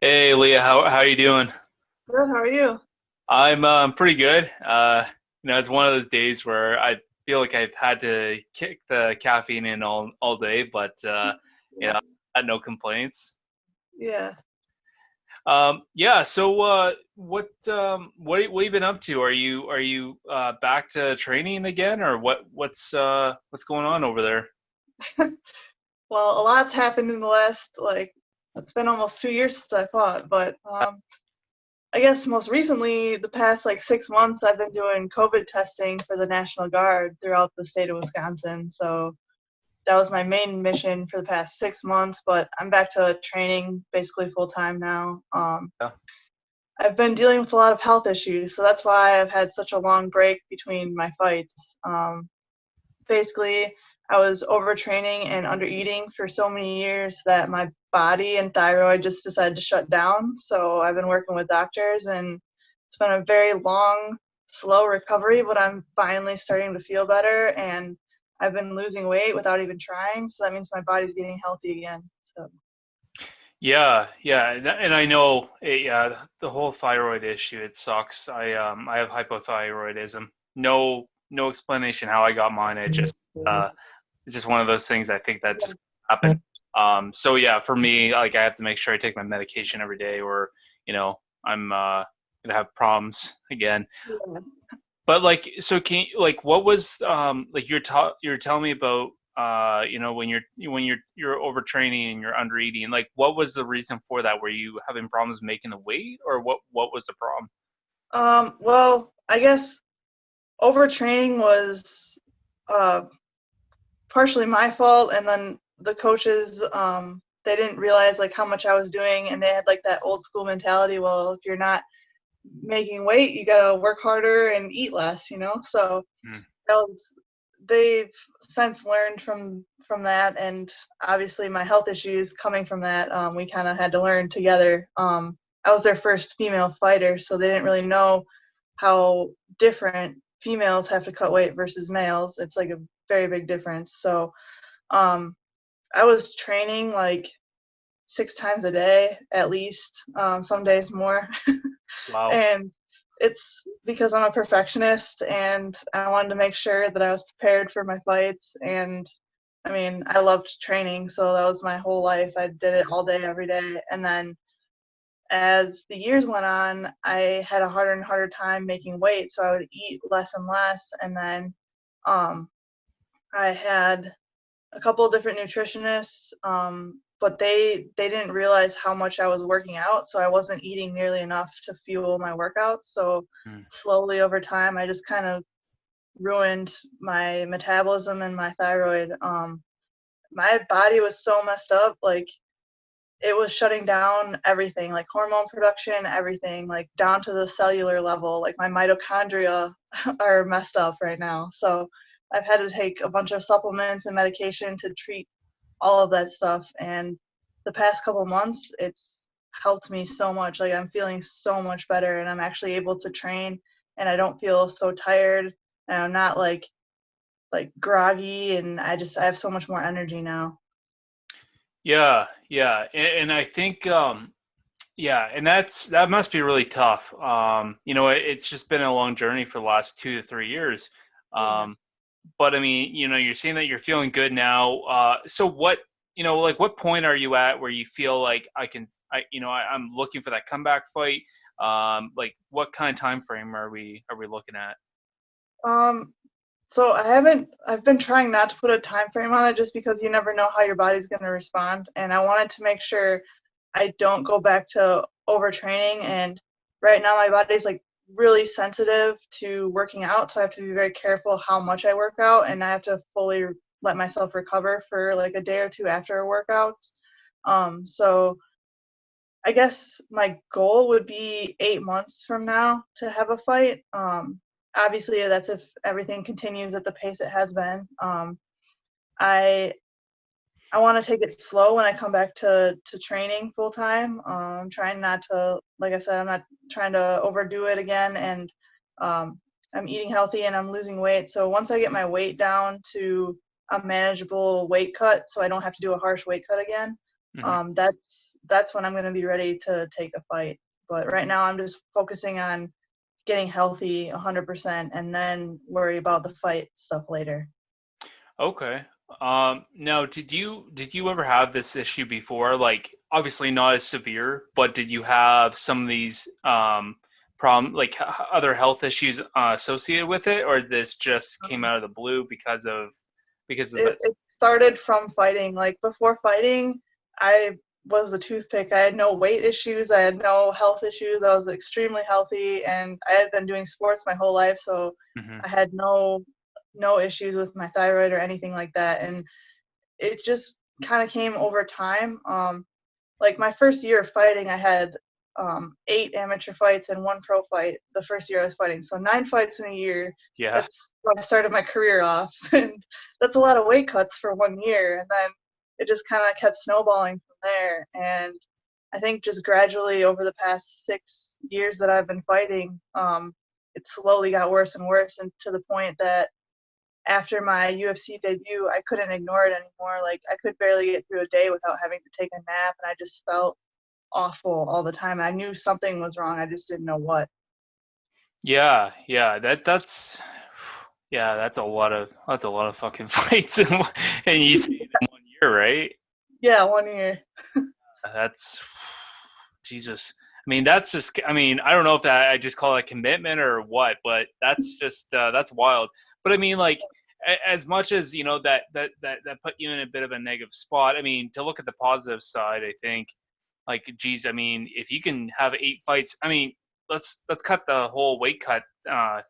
Hey Leah, how you doing? Good, how are you? I'm pretty good. It's one of those days where I feel like I've had to kick the caffeine in all day, but Yeah. I had no complaints. Yeah. Yeah. So what have you been up to? Are you back to training again, or what's going on over there? Well, a lot's happened in the last, it's been almost 2 years since I fought, but I guess most recently, the past 6 months, I've been doing COVID testing for the National Guard throughout the state of Wisconsin. So that was my main mission for the past 6 months, but I'm back to training basically full time now. Yeah. I've been dealing with a lot of health issues, so that's why I've had such a long break between my fights. Basically, I was overtraining and undereating for so many years that my body and thyroid just decided to shut down. So I've been working with doctors, and it's been a very long, slow recovery, but I'm finally starting to feel better, and I've been losing weight without even trying. So that means my body's getting healthy again. So Yeah, and I know yeah, the whole thyroid issue, it sucks. I have hypothyroidism. No explanation how I got mine. It's just one of those things I think that just happened. So yeah, for me, like I have to make sure I take my medication every day, or I'm gonna have problems again. yeah. But like, so can you, like, what was like you're telling me about when you're overtraining and you're under eating, like what was the reason for that? Were you having problems making the weight, or what was the problem? Well, I guess overtraining was uh, partially my fault, and then the coaches they didn't realize how much I was doing, and they had that old school mentality. Well, if you're not making weight, you gotta work harder and eat less. So Hmm. that was they've since learned from that, and obviously my health issues coming from that. We kind of had to learn together. I was their first female fighter, so they didn't really know how different females have to cut weight versus males. It's like a very big difference. So um, I was training 6 times a day at least, some days more. Wow. And it's because I'm a perfectionist and I wanted to make sure that I was prepared for my fights. And I mean, I loved training, so that was my whole life. I did it all day, every day. And then as the years went on, I had a harder and harder time making weight, so I would eat less and less. And then um, I had a couple of different nutritionists, but they didn't realize how much I was working out, so I wasn't eating nearly enough to fuel my workouts. So Hmm. slowly over time, I just kind of ruined my metabolism and my thyroid. My body was so messed up, it was shutting down everything, like hormone production, everything, like down to the cellular level. Like my mitochondria are messed up right now. So I've had to take a bunch of supplements and medication to treat all of that stuff. And the past couple months, it's helped me so much. Like I'm feeling so much better, and I'm actually able to train, and I don't feel so tired, and I'm not like groggy, and I have so much more energy now. Yeah, and I think yeah, and that must be really tough. It's just been a long journey for the last 2 to 3 years. Yeah. Um, but I mean, you're saying that you're feeling good now. So like what point are you at where you feel like I'm looking for that comeback fight? Like what kind of time frame are we looking at? Um, so I've been trying not to put a time frame on it just because you never know how your body's going to respond. And I wanted to make sure I don't go back to overtraining. And right now my body's really sensitive to working out. So I have to be very careful how much I work out, and I have to fully let myself recover for like a day or two after a workout. So I guess my goal would be 8 months from now to have a fight. Obviously, that's if everything continues at the pace it has been. I I want to take it slow when I come back to training full time. Trying not to, like I said, I'm not trying to overdo it again, and um, I'm eating healthy and I'm losing weight. So once I get my weight down to a manageable weight cut, so I don't have to do a harsh weight cut again, Hmm. that's when I'm going to be ready to take a fight. But right now, I'm just focusing on getting healthy 100% and then worry about the fight stuff later. Okay. Now, did you ever have this issue before? Like, obviously not as severe, but did you have some of these like other health issues associated with it, or this just came Um, out of the blue because of the? it started from fighting. Like before fighting, I was a toothpick. I had no weight issues. I had no health issues. I was extremely healthy, and I had been doing sports my whole life, so Mhm. I had no issues with my thyroid or anything like that. And it just kind of came over time. Like my first year of fighting, I had 8 amateur fights and 1 pro fight the first year I was fighting. So 9 fights in a year. Yeah. That's when I started my career off, and that's a lot of weight cuts for one year. And then it just kind of kept snowballing from there. And I think just gradually over the past 6 years that I've been fighting, it slowly got worse and worse, and to the point that after my UFC debut, I couldn't ignore it anymore. Like I could barely get through a day without having to take a nap, and I just felt awful all the time. I knew something was wrong. I just didn't know what. Yeah, yeah, that's yeah, that's a lot of fucking fights and you say it in 1 year, right? Yeah, one year. That's Jesus. I mean, that's just. I mean, I don't know if that I just call it commitment or what, but that's just that's wild. But I mean, like as much as that put you in a bit of a negative spot. I mean, to look at the positive side, I think like, geez, I mean, if you can have 8 fights, I mean, let's cut the whole weight cut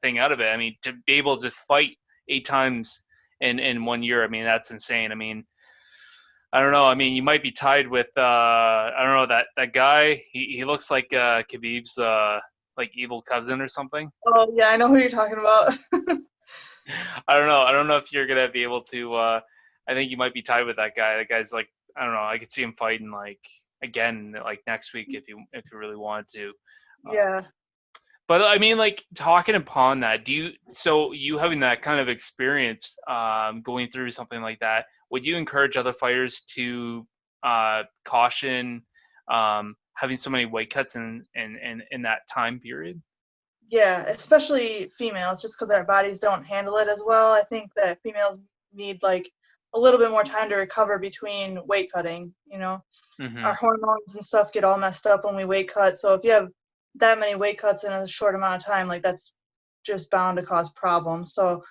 thing out of it. I mean, to be able to just fight 8 times in 1 year, I mean, that's insane. I mean, I don't know. I mean, you might be tied with I don't know that guy. He looks like Khabib's like evil cousin or something. Oh yeah, I know who you're talking about. I don't know. I don't know if you're gonna be able to. I think you might be tied with that guy. That guy's like I don't know. I could see him fighting like again like next week if you really wanted to. Uh, Yeah. but I mean, like talking upon that, so you having that kind of experience going through something like that, would you encourage other fighters to caution having so many weight cuts in that time period? Yeah, especially females, just because our bodies don't handle it as well. I think that females need like a little bit more time to recover between weight cutting. Mm-hmm. Our hormones and stuff get all messed up when we weight cut. So if you have that many weight cuts in a short amount of time, like that's just bound to cause problems. So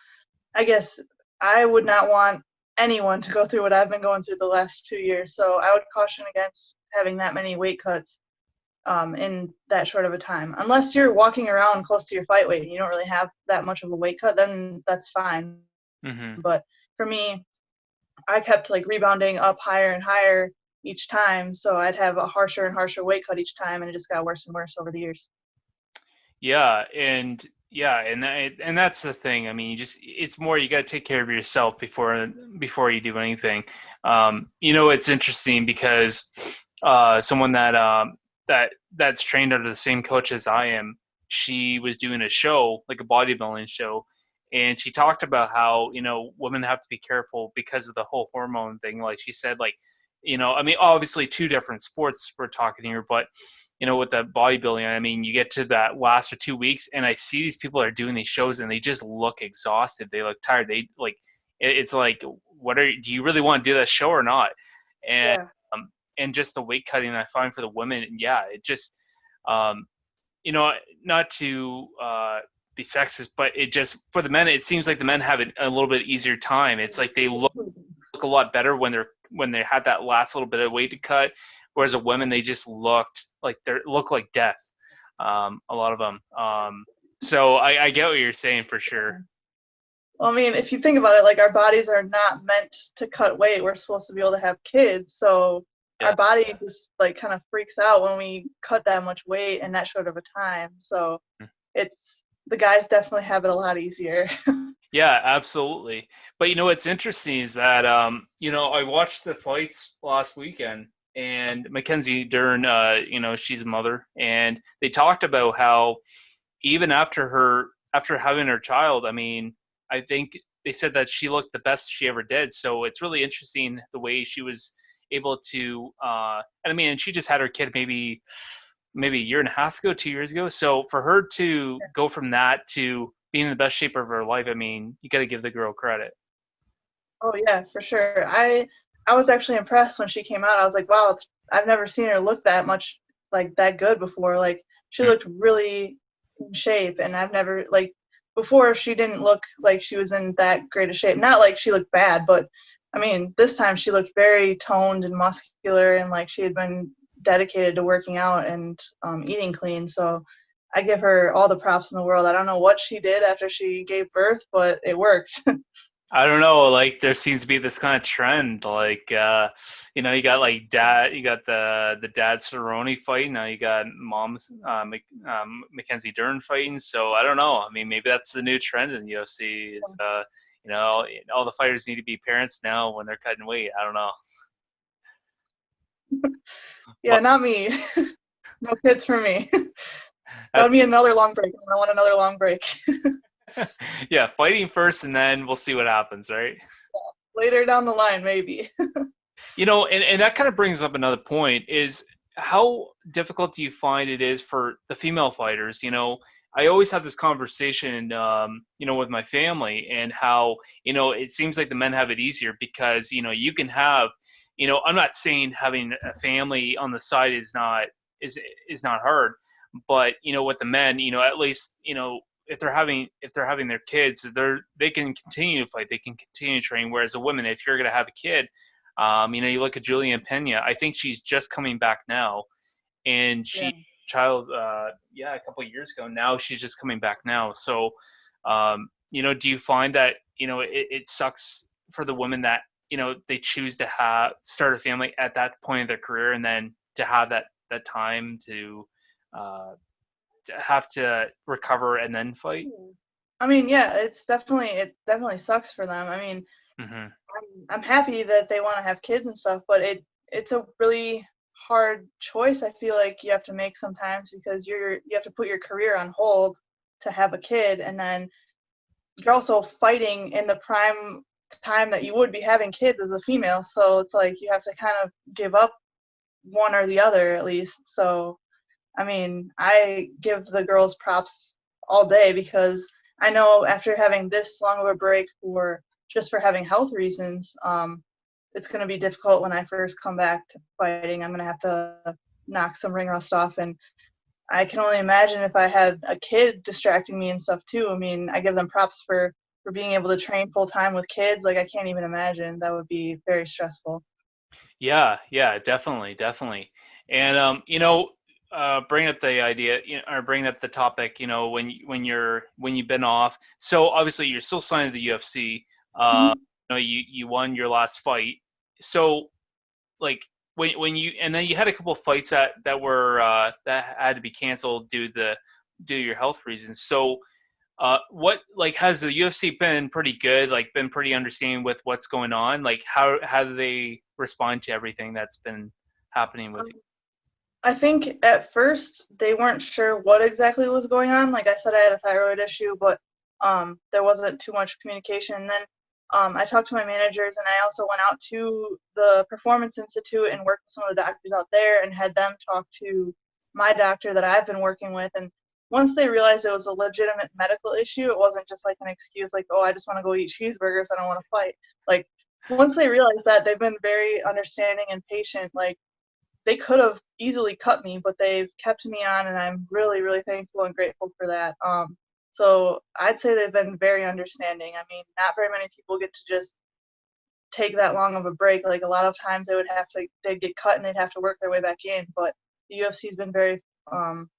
I guess I would not want anyone to go through what I've been going through the last 2 years. So I would caution against having that many weight cuts in that short of a time. Unless you're walking around close to your fight weight and you don't really have that much of a weight cut, then that's fine. Mm-hmm. But for me, I kept like rebounding up higher and higher each time, so I'd have a harsher and harsher weight cut each time, and it just got worse and worse over the years. And that's the thing. I mean, it's more you got to take care of yourself before you do anything. It's interesting because someone that's trained under the same coach as I am, she was doing a show like a bodybuilding show, and she talked about how women have to be careful because of the whole hormone thing. Like she said, like I mean, obviously two different sports we're talking here, but with that bodybuilding, I mean, you get to that last or 2 weeks, and I see these people are doing these shows, and they just look exhausted. They look tired. They like, it's like, do you really want to do that show or not? And Yeah, um, and just the weight cutting I find for the women, yeah, it just, um, you know, not to be sexist, but it just for the men, it seems like the men have a little bit easier time. It's like they look a lot better when they had that last little bit of weight to cut, whereas the women they just look like death. A lot of them. So I get what you're saying for sure. well, I mean, if you think about it, like our bodies are not meant to cut weight. We're supposed to be able to have kids, so Yeah. our body just like kind of freaks out when we cut that much weight in that short of a time. So it's the guys definitely have it a lot easier. Yeah, absolutely. But what's interesting is that I watched the fights last weekend, and Mackenzie Dern, she's a mother, and they talked about how even after having her child, I mean, I think they said that she looked the best she ever did. So it's really interesting the way she was able to, and I mean, and she just had her kid maybe a year and a half ago, 2 years ago. So for her to go from that to being in the best shape of her life, I mean, you got to give the girl credit. Oh yeah, for sure. I was actually impressed when she came out. I was like, wow, I've never seen her look that much like that good before. Like she looked really in shape, and I've never like before she didn't look like she was in that great a shape. Not like she looked bad, but I mean, this time she looked very toned and muscular, and like she had been dedicated to working out and eating clean. So I give her all the props in the world. I don't know what she did after she gave birth, but it worked. I don't know, like there seems to be this kind of trend, like you got like dad, you got the dad Cerrone fighting, now you got mom's Mackenzie Dern fighting. So I don't know. I mean, maybe that's the new trend in the UFC is you know all the fighters need to be parents now when they're cutting weight. I don't know, Yeah, but not me. No kids for me. That would be another long break. I don't want another long break. yeah, fighting first, and then we'll see what happens, right? Later down the line, maybe. And that kind of brings up another point is how difficult do you find it is for the female fighters? I always have this conversation, with my family and how, it seems like the men have it easier because, you can have, I'm not saying having a family on the side is, is not hard, but, with the men, at least, if they're having their kids, they can continue to fight, they can continue to train. Whereas a woman, if you're going to have a kid, you look at Julian Pena. I think she's just coming back now, and Yeah. she child, yeah, a couple of years ago. Now she's just coming back now. So, do you find that it sucks for the women that they choose to have start a family at that point of their career, and then to have that time uh, to have to recover and then fight? I mean, yeah, it definitely sucks for them. I mean, Hmm. I'm happy that they want to have kids and stuff, but it's a really hard choice I feel like you have to make sometimes because you have to put your career on hold to have a kid, and then you're also fighting in the prime time that you would be having kids as a female. So it's like you have to kind of give up one or the other at least. So I mean, I give the girls props all day because I know after having this long of a break for just for having health reasons, it's going to be difficult when I first come back to fighting. I'm going to have to knock some ring rust off, and I can only imagine if I had a kid distracting me and stuff too. I mean, I give them props for being able to train full time with kids. Like I can't even imagine. That would be very stressful. Yeah, yeah, definitely, definitely. And bring up the idea, or bring up the topic, when you've been off. So obviously you're still signed to the UFC. Mhm. You won your last fight. So like when you and then you had a couple of fights that had to be canceled due to your health reasons. So what like has the UFC been pretty good? Like been pretty understanding with what's going on? Like how do they respond to everything that's been happening with you? I think at first they weren't sure what exactly was going on. Like I said, I had a thyroid issue, but there wasn't too much communication. And then I talked to my managers, and I also went out to the Performance Institute and worked with some of the doctors out there and had them talk to my doctor that I've been working with. And once they realized it was a legitimate medical issue, it wasn't just like an excuse, like, oh, I just want to go eat cheeseburgers, I don't want to fight. Like once they realized that, they've been very understanding and patient. Like they could have easily cut me, but they've kept me on, and I'm really, really thankful and grateful for that. So I'd say they've been very understanding. I mean, not very many people get to just take that long of a break. Like a lot of times they'd get cut and they'd have to work their way back in. But the UFC's been very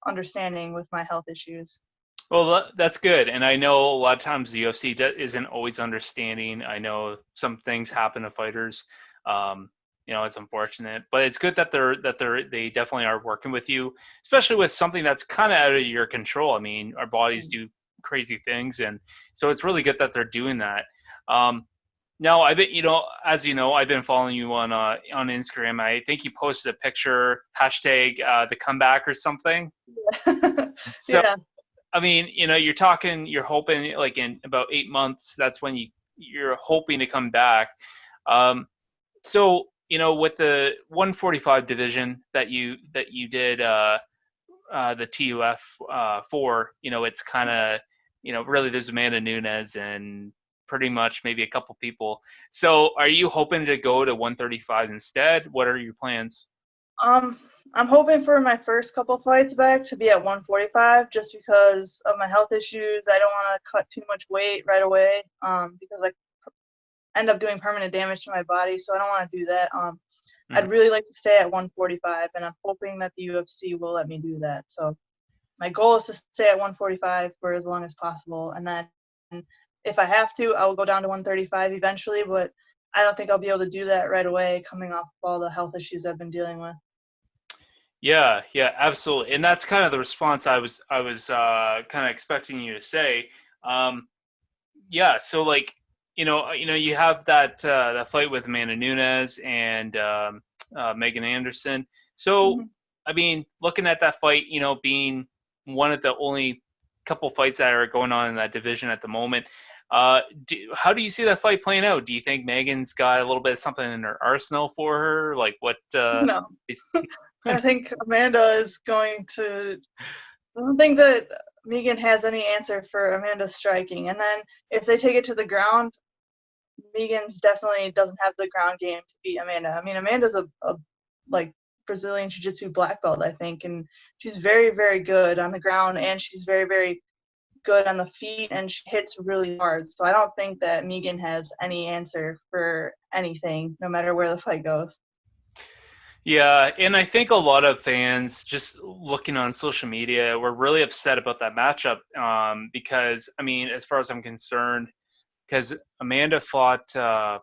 understanding with my health issues. Well, that's good. And I know a lot of times the UFC isn't always understanding. I know some things happen to fighters. Um, it's unfortunate, but it's good that they definitely are working with you, especially with something that's kind of out of your control. I mean, our bodies do crazy things, and so it's really good that they're doing that. Um, Now, I bet as you know, I've been following you on Instagram. I think you posted a picture hashtag the comeback or something. So Yeah. I mean, you're hoping like in about 8 months, that's when you're hoping to come back. Um, so with the 145 division that you did the TUF for, it's kind of, really there's Amanda Nunes and pretty much maybe a couple people. So are you hoping to go to 135 instead? What are your plans? Um, I'm hoping for my first couple fights back to be at 145, just because of my health issues. I don't want to cut too much weight right away, because I end up doing permanent damage to my body, so I don't want to do that. Mhm. I'd really like to stay at 145, and I'm hoping that the UFC will let me do that. So my goal is to stay at 145 for as long as possible, and then if I have to, I will go down to 135 eventually, but I don't think I'll be able to do that right away coming off all the health issues I've been dealing with. Yeah, yeah, absolutely. And that's kind of the response I was kind of expecting you to say. Um, yeah, so like, you have that fight with Amanda Nunes and Megan Anderson. So, Mhm. I mean, looking at that fight, being one of the only couple fights that are going on in that division at the moment, how do you see that fight playing out? Do you think Megan's got a little bit of something in her arsenal for her? Like what? No. Is, I think Amanda is going to. I don't think that Megan has any answer for Amanda's striking. And then if they take it to the ground, Megan's definitely doesn't have the ground game to beat Amanda. I mean, Amanda's a like Brazilian Jiu-Jitsu black belt, I think, and she's very, very good on the ground, and she's very, very good on the feet, and she hits really hard. So I don't think that Megan has any answer for anything, no matter where the fight goes. Yeah, and I think a lot of fans just looking on social media were really upset about that matchup because, I mean, as far as I'm concerned, because Amanda fought, trying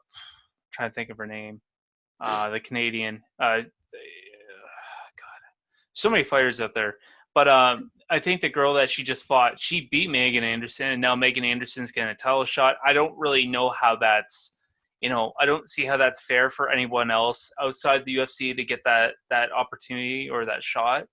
to think of her name, the Canadian. God, so many fighters out there. But I think the girl that she just fought, she beat Megan Anderson, and now Megan Anderson's getting a title shot. I don't really know how that's, I don't see how that's fair for anyone else outside the UFC to get that opportunity or that shot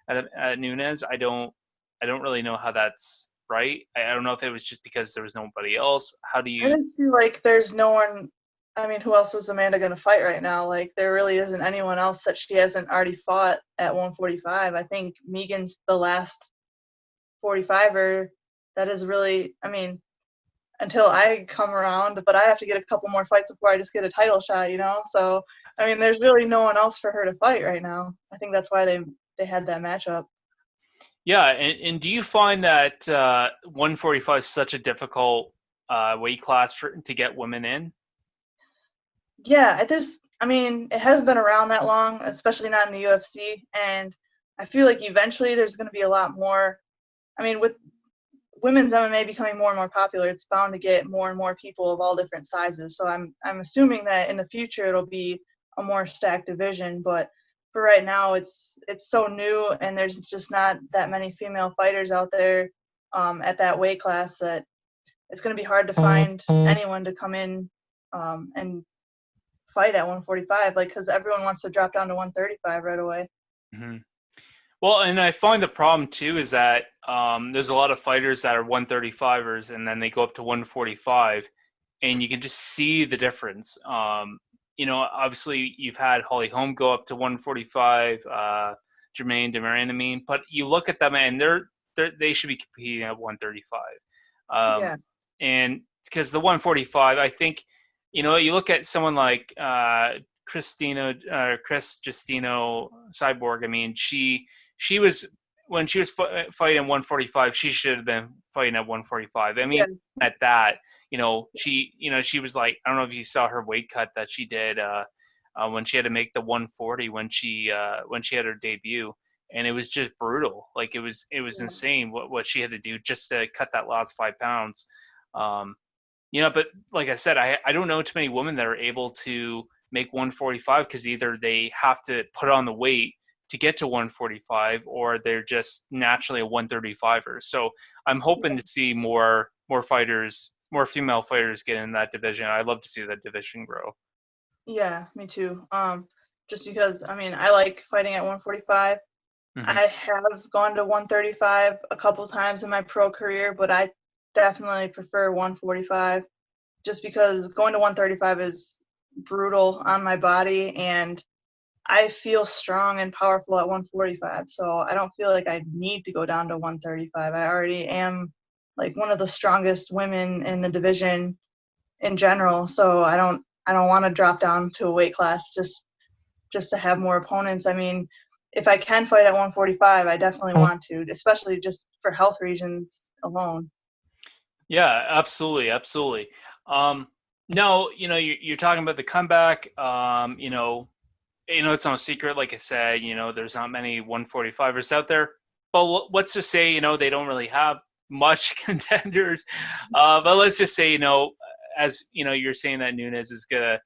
at Nunes. I don't really know how that's right. I don't know if it was just because there was nobody else. How do I you? just feel like there's no one. I mean, who else is Amanda going to fight right now? Like, there really isn't anyone else that she hasn't already fought at 145. I think Megan's the last 45er that is really. I mean, until I come around, but I have to get a couple more fights before I just get a title shot, you know? So, I mean, there's really no one else for her to fight right now. I think that's why they had that matchup. Yeah, and do you find that 145 is such a difficult weight class to get women in? Yeah, I mean, it hasn't been around that long, especially not in the UFC, and I feel like eventually there's going to be a lot more. I mean, with women's MMA becoming more and more popular, it's bound to get more and more people of all different sizes. So I'm assuming that in the future it'll be a more stacked division, but for right now it's so new and there's just not that many female fighters out there at that weight class that it's going to be hard to find anyone to come in and fight at 145, like because everyone wants to drop down to 135 right away. Hmm. Well, and I find the problem too is that there's a lot of fighters that are 135ers and then they go up to 145, and you can just see the difference. Obviously you've had Holly Holm go up to 145, Jermaine Demiranamine, but you look at them and they should be competing at 135. Um, Yeah, and because the 145, I think, you look at someone like Chris Justino Cyborg. I mean, she was when she was fighting 145, she should have been fighting at 145. I mean, yeah, at that, she was like, I don't know if you saw her weight cut that she did when she had to make the 140 when she had her debut, and it was just brutal. Like it was yeah, insane what she had to do just to cut that last 5 pounds. Um, but like I said, I don't know too many women that are able to make 145 because either they have to put on the weight to get to 145 or they're just naturally a 135er. So I'm hoping to see more fighters, more female fighters get in that division. I'd love to see that division grow. yeah, me too. Just because I mean I like fighting at 145. Hmm. I have gone to 135 a couple times in my pro career, but I definitely prefer 145 just because going to 135 is brutal on my body, and I feel strong and powerful at 145, so I don't feel like I need to go down to 135. I already am like one of the strongest women in the division in general, so I don't want to drop down to a weight class just to have more opponents. I mean, if I can fight at 145, I definitely want to, especially just for health reasons alone. Yeah, absolutely, absolutely. Um, now, you're talking about the comeback. It's no secret, like I said, there's not many 145ers out there. But let's just say, they don't really have much contenders. But let's just say, as you're saying that Nunes is gonna,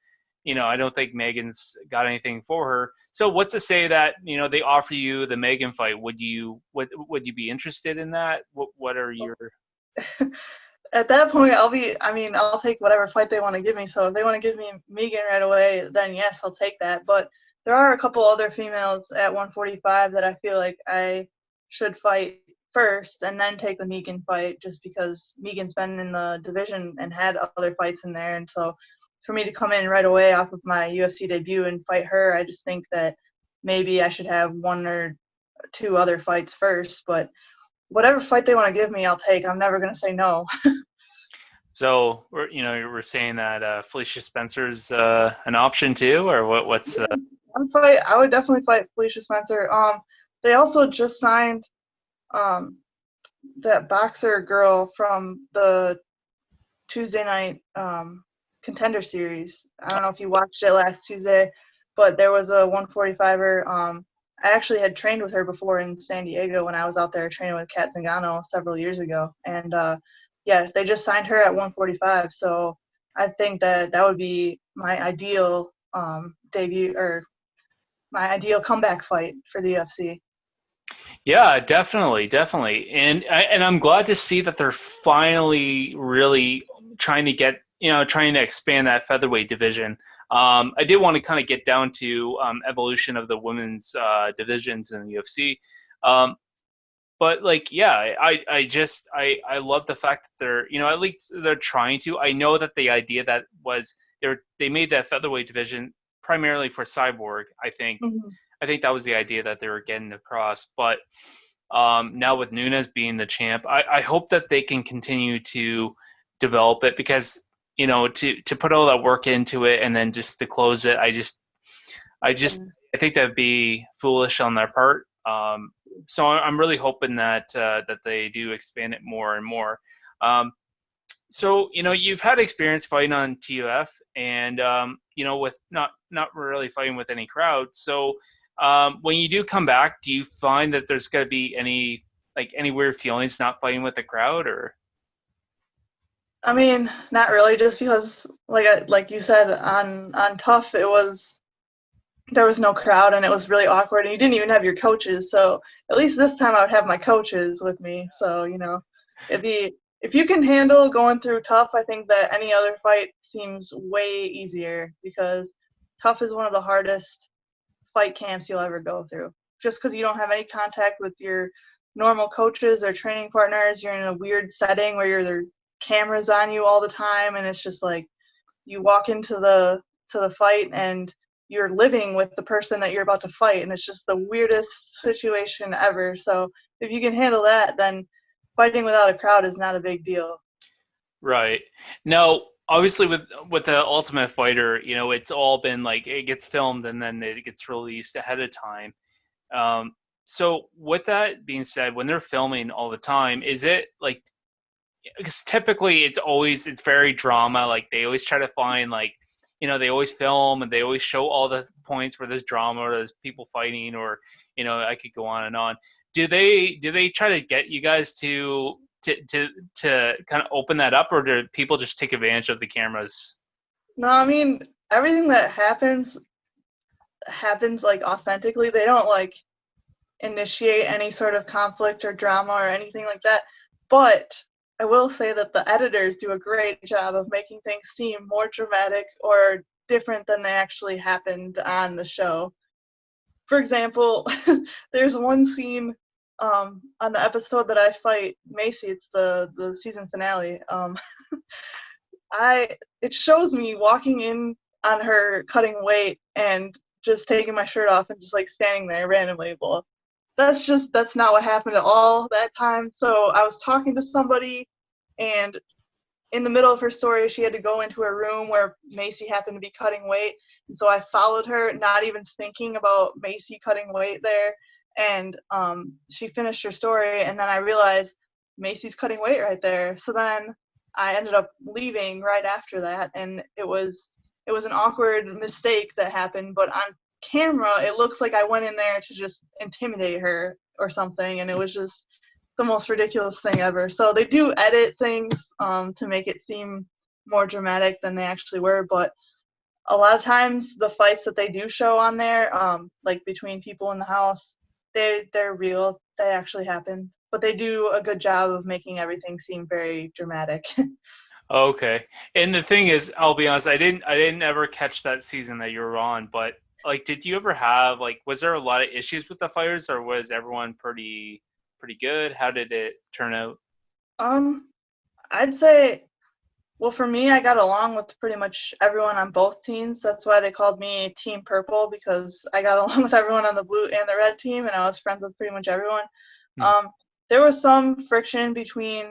I don't think Megan's got anything for her. So what's to say that they offer you the Megan fight? Would you be interested in that? What are your At that point, I mean, I'll take whatever fight they want to give me. So if they want to give me Megan right away, then yes, I'll take that. But there are a couple other females at 145 that I feel like I should fight first and then take the Megan fight, just because Megan's been in the division and had other fights in there. And so for me to come in right away off of my UFC debut and fight her, I just think that maybe I should have one or two other fights first. But whatever fight they want to give me, I'll take. I'm never going to say no. So we're saying that Felicia Spencer's an option too, or what's I would definitely fight Felicia Spencer. They also just signed um that boxer girl from the Tuesday night contender series. I don't know if you watched it last Tuesday, but there was a 145er. I actually had trained with her before in San Diego when I was out there training with Kat Zingano several years ago, and yeah, they just signed her at 145. So I think that that would be my ideal debut or my ideal comeback fight for the UFC. Yeah, definitely, definitely, and I'm glad to see that they're finally really trying to trying to expand that featherweight division. I did want to kind of get down to evolution of the women's divisions in the UFC, um, but like, yeah, I love the fact that they're at least they're trying to. I know that the idea that was they made that featherweight division primarily for Cyborg. Mm-hmm. I think that was the idea that they were getting across. But now with Nunes being the champ, I hope that they can continue to develop it because to put all that work into it and then just to close it, I just Yeah. I think that'd be foolish on their part. So I'm really hoping that they do expand it more and more. Um, so you've had experience fighting on TUF, and with not really fighting with any crowd. So when you do come back, do you find that there's going to be any weird feelings not fighting with the crowd, or I mean, not really, just because like you said on Tough, there was no crowd and it was really awkward and you didn't even have your coaches. So at least this time I would have my coaches with me. So, it'd be if you can handle going through Tough, I think that any other fight seems way easier because Tough is one of the hardest fight camps you'll ever go through. Just because you don't have any contact with your normal coaches or training partners, you're in a weird setting where there cameras on you all the time, and it's just like you walk into the fight and you're living with the person that you're about to fight, and it's just the weirdest situation ever. So if you can handle that, then fighting without a crowd is not a big deal. right? Now, obviously, with the Ultimate Fighter, it's all been like it gets filmed and then it gets released ahead of time. Um, so with that being said, when they're filming all the time, is it like because typically it's very drama. Like they always try to find like they always film and they always show all the points where there's drama or there's people fighting or I could go on and on. Do they try to get you guys to kind of open that up, or do people just take advantage of the cameras? No, I mean everything that happens like authentically. They don't like initiate any sort of conflict or drama or anything like that. But I will say that the editors do a great job of making things seem more dramatic or different than they actually happened on the show. For example, there's one scene on the episode that I fight Macy. It's the season finale. I it shows me walking in on her cutting weight and just taking my shirt off and just like standing there randomly. Well, that's not what happened at all that time. So I was talking to somebody, and in the middle of her story, she had to go into a room where Macy happened to be cutting weight. And so I followed her, not even thinking about Macy cutting weight there. And she finished her story, and then I realized Macy's cutting weight right there. So then I ended up leaving right after that, and it was an awkward mistake that happened. But on camera, it looks like I went in there to just intimidate her or something, and it was just the most ridiculous thing ever. So they do edit things to make it seem more dramatic than they actually were, but a lot of times the fights that they do show on there, like between people in the house, they're real. They actually happen, but they do a good job of making everything seem very dramatic. Okay. And the thing is, I'll be honest, I didn't ever catch that season that you were on, but like did you ever have like was there a lot of issues with the fighters or was everyone pretty good? How did it turn out? um, I'd say, well, for me, I got along with pretty much everyone on both teams. That's why they called me Team Purple, because I got along with everyone on the blue and the red team, and I was friends with pretty much everyone. Mhm. Um, there was some friction between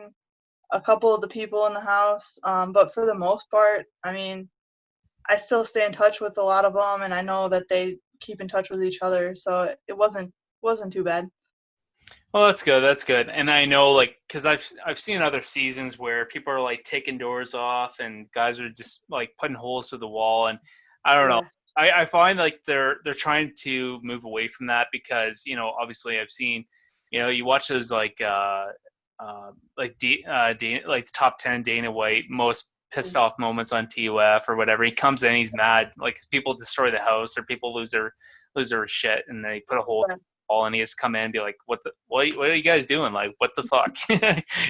a couple of the people in the house, but for the most part, I mean, I still stay in touch with a lot of them, and I know that they keep in touch with each other, so it wasn't too bad. Well, that's good. That's good. And I know, like, because I've seen other seasons where people are like taking doors off, and guys are just like putting holes through the wall. And I don't know. Yeah. I find like they're trying to move away from that because obviously I've seen you watch those like the top 10 Dana White most pissed off moments on TUF or whatever. He comes in, he's mad, like people destroy the house or people lose their shit, and they put a hole Yeah. and he has to come in and be like, what are you guys doing? Like, what the fuck?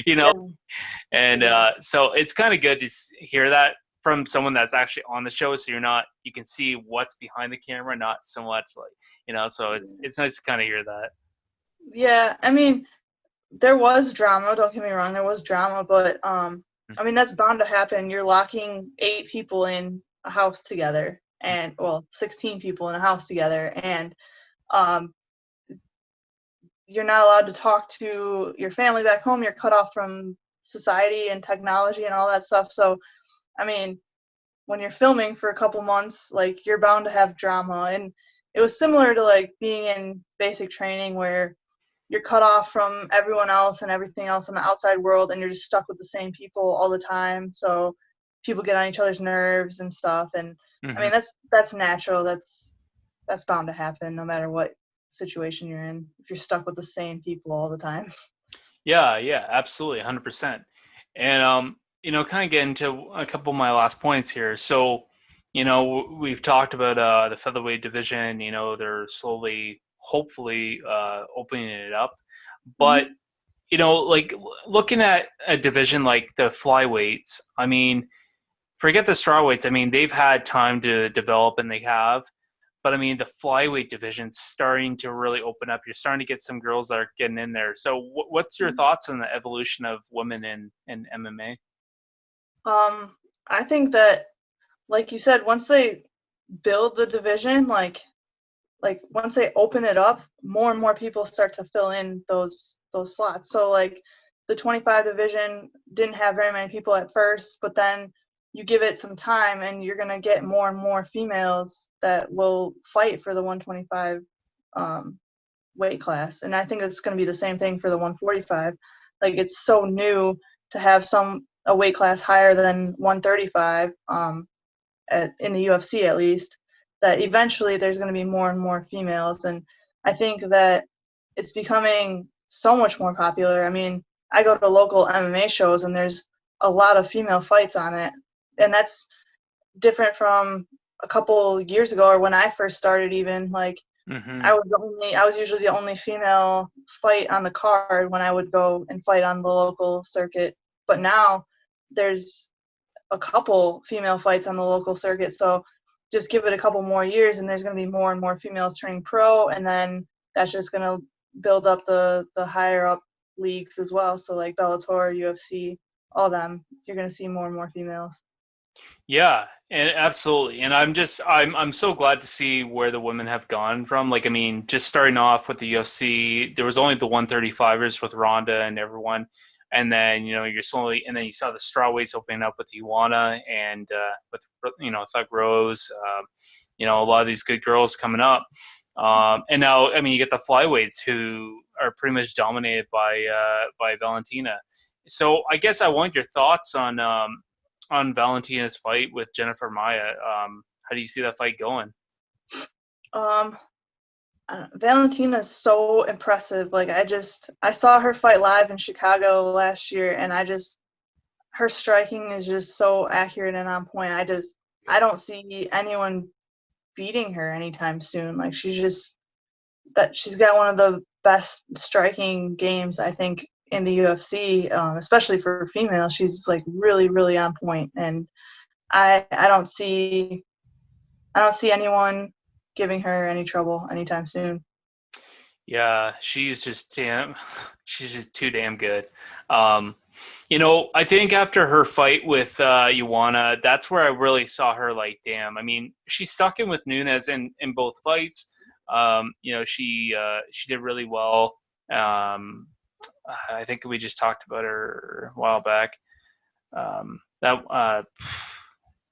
you know? Yeah. And Yeah. so it's kind of good to hear that from someone that's actually on the show. So you can see what's behind the camera, not so much so it's nice to kind of hear that. Yeah, I mean, there was drama, don't get me wrong, there was drama, but I mean that's bound to happen. You're locking 8 people in a house together, and well, 16 people in a house together, and um you're not allowed to talk to your family back home. You're cut off from society and technology and all that stuff. So, I mean, when you're filming for a couple months, like you're bound to have drama. And it was similar to like being in basic training where you're cut off from everyone else and everything else in the outside world, and you're just stuck with the same people all the time. So people get on each other's nerves and stuff. And I Mm-hmm. mean that's natural. That's bound to happen no matter what situation you're in. If you're stuck with the same people all the time. Yeah, yeah, absolutely, 100%. And kind of get into a couple of my last points here. So, we've talked about the featherweight division. They're slowly, hopefully, opening it up. But Hmm. like looking at a division like the flyweights, I mean, forget the strawweights. I mean, they've had time to develop, and they have. But I mean, the flyweight division's starting to really open up. You're starting to get some girls that are getting in there. So, what's your thoughts on the evolution of women in MMA? Um, I think that, like you said, once they build the division, like once they open it up, more and more people start to fill in those slots. So like the 25 division didn't have very many people at first, but then you give it some time and you're gonna get more and more females that will fight for the 125 um, weight class. And I think it's gonna be the same thing for the 145. Like it's so new to have a weight class higher than 135. In the UFC at least, that eventually there's going to be more and more females. And I think that it's becoming so much more popular. I mean, I go to local MMA shows and there's a lot of female fights on it. And that's different from a couple years ago or when I first started even. Like Mm-hmm. I was usually the only female fight on the card when I would go and fight on the local circuit. But now there's a couple female fights on the local circuit. So just give it a couple more years, and there's going to be more and more females turning pro, and then that's just going to build up the higher up leagues as well. So like Bellator, UFC, all them, you're going to see more and more females. Yeah, and absolutely. And I'm so glad to see where the women have gone from. Like, I mean, just starting off with the UFC, there was only the 135ers with Ronda and everyone. And then, you're slowly, and then you saw the strawweights opening up with Ioana and with, Thug Rose, a lot of these good girls coming up. And now, I mean, you get the flyweights who are pretty much dominated by Valentina. So I guess I want your thoughts on Valentina's fight with Jennifer Maya. How do you see that fight going? Um, Valentina's so impressive. Like I saw her fight live in Chicago last year, and her striking is just so accurate and on point. I don't see anyone beating her anytime soon. Like she's got one of the best striking games I think in the UFC, especially for females. She's like really really on point, and I I don't see anyone giving her any trouble anytime soon. Yeah, she's just too damn good. Um, I think after her fight with Ioana, that's where I really saw her like, damn. I mean, she stuck in with Nunes in both fights. She did really well. I think we just talked about her a while back. That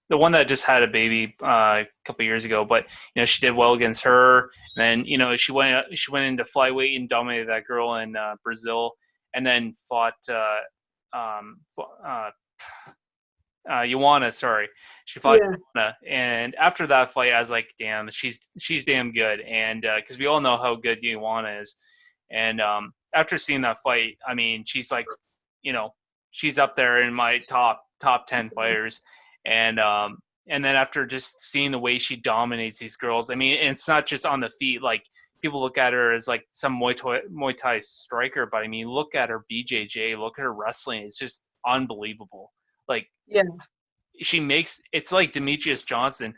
the one that just had a baby a couple years ago, but she did well against her. And then she went into flyweight and dominated that girl in Brazil, and then fought um, uh, Ioana. Sorry, she fought Yeah, Ioana, and after that fight, I was like, damn, she's damn good, and because we all know how good Ioana is, and after seeing that fight, I mean, she's like, you know, she's up there in my top 10 fighters, and and then after just seeing the way she dominates these girls, I mean, it's not just on the feet. Like, people look at her as like some Muay Thai striker, but I mean, look at her BJJ, look at her wrestling. It's just unbelievable. Like, yeah, she makes it's like Demetrius Johnson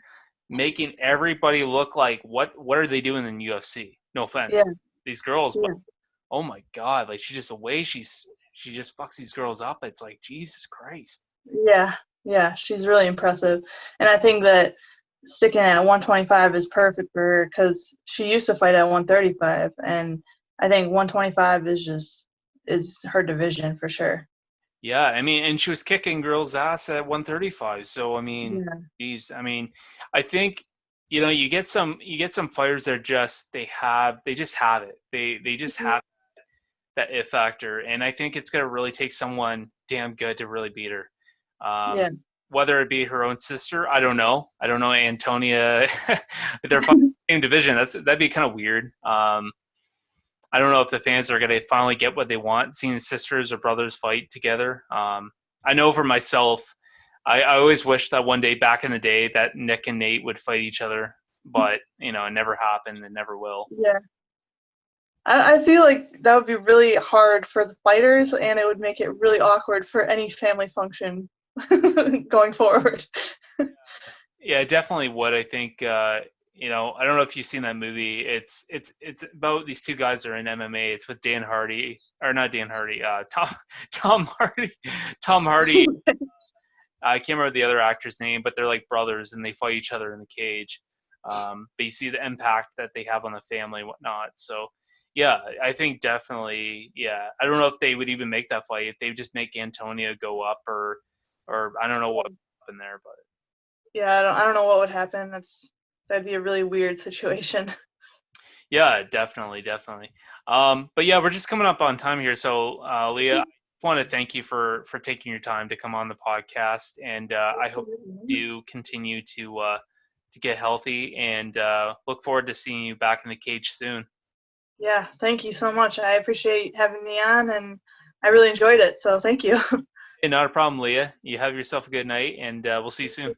making everybody look like what are they doing in UFC? No yeah, offense, these girls, but yeah, oh my god, like she just the way she just fucks these girls up. It's like Jesus Christ. yeah, yeah. She's really impressive, and I think that sticking at 125 is perfect for her because she used to fight at 135, and I think 125 is her division for sure. Yeah, I mean, and she was kicking girls' ass at 135. So I mean, Yeah, geez, I mean, I think you get some fighters that they just have it. They just have that it factor, and I think it's gonna really take someone damn good to really beat her. Um, yeah, Whether it be her own sister, I don't know. I don't know Antonia. They're fighting the same division. That'd be kind of weird. I don't know if the fans are gonna finally get what they want, seeing sisters or brothers fight together. I know for myself, I always wish that one day back in the day that Nick and Nate would fight each other, but it never happened and never will. yeah. I feel like that would be really hard for the fighters, and it would make it really awkward for any family function going forward. Yeah, it definitely would. I think I don't know if you've seen that movie. It's about these two guys that are in MMA. It's with Dan Hardy, or not Dan Hardy, Tom Hardy, Tom Hardy. I can't remember the other actor's name, but they're like brothers and they fight each other in the cage. But you see the impact that they have on the family and whatnot. So yeah, I think definitely. Yeah, I don't know if they would even make that fight if they would just make Antonia go up, or I don't know what happened there, but. Yeah, I don't know what would happen. That'd be a really weird situation. Yeah, definitely, definitely. But yeah, we're just coming up on time here. So, Leah, I want to thank you for taking your time to come on the podcast, and I hope you do continue to get healthy, and look forward to seeing you back in the cage soon. Yeah, thank you so much. I appreciate having me on, and I really enjoyed it. So thank you. Hey, not a problem, Leah. You have yourself a good night, and we'll see you soon.